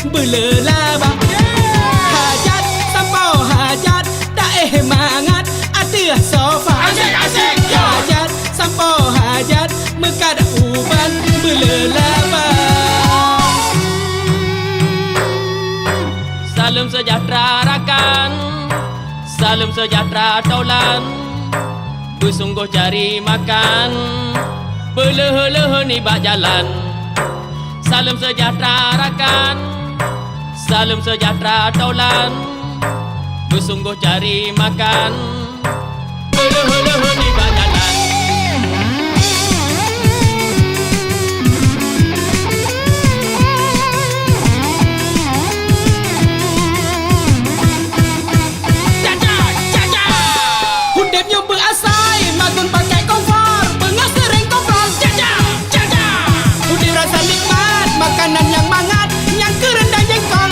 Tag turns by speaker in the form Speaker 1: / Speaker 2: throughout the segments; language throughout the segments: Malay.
Speaker 1: belelaba. Hajat sampau hajat tak mangat ada sofa. Hajat sampau hajat mekada uban belelaba.
Speaker 2: Salam sejahtera rakan, salam sejahtera taulan, bersungguh cari makan, beleh-leh ni bak jalan. Salam sejahtera rakan, salam sejahtera taulan, bersungguh cari makan, beleh-leh ni bak jalan.
Speaker 1: Hudipnya berasai, makan pakai kompor, bengah sering kompor. Hudip rasa nikmat, makanan yang mangat, yang kerendang jengkol.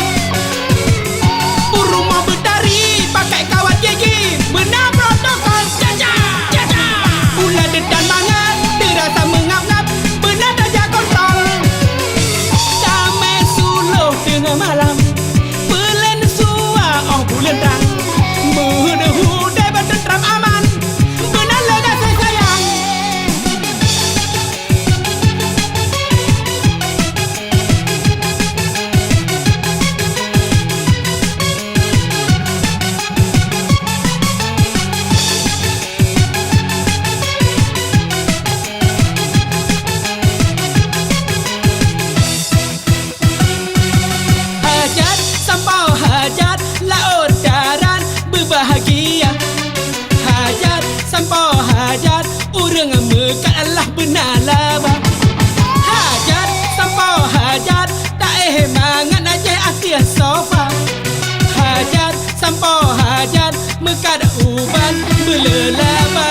Speaker 1: Rumah berdari, pakai kawat gigi, benar protokol. Pula dedan mangat, dirasa mengap-ngap, benar darjah kontrol. Damai suluh tengah malam, belen suah oh bulan terang. Hudip bertentram aman, benar lega sayang. Hajat sampau hajat laut darat berbahagia. Hajat sampau hajat urang mekat Allah benar laba. Hajat sampau hajat tak mangat najeh akhir sofa. Hajat sampau hajat mekat uban belelaba.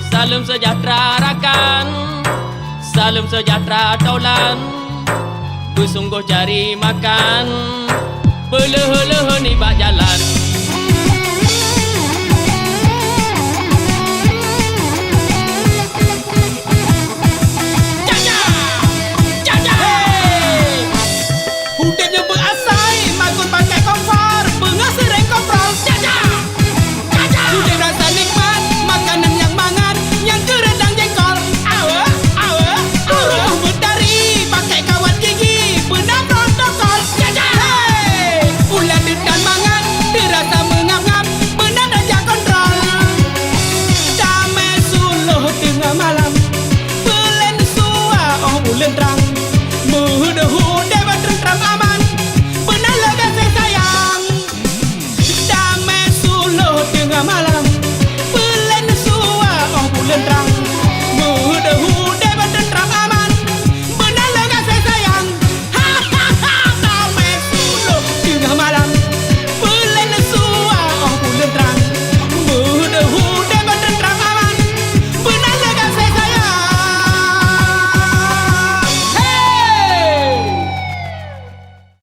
Speaker 2: Salam sejahtera rakan, salam sejahtera taulan, bersungguh cari makan, beleh-leh ni bak jalan.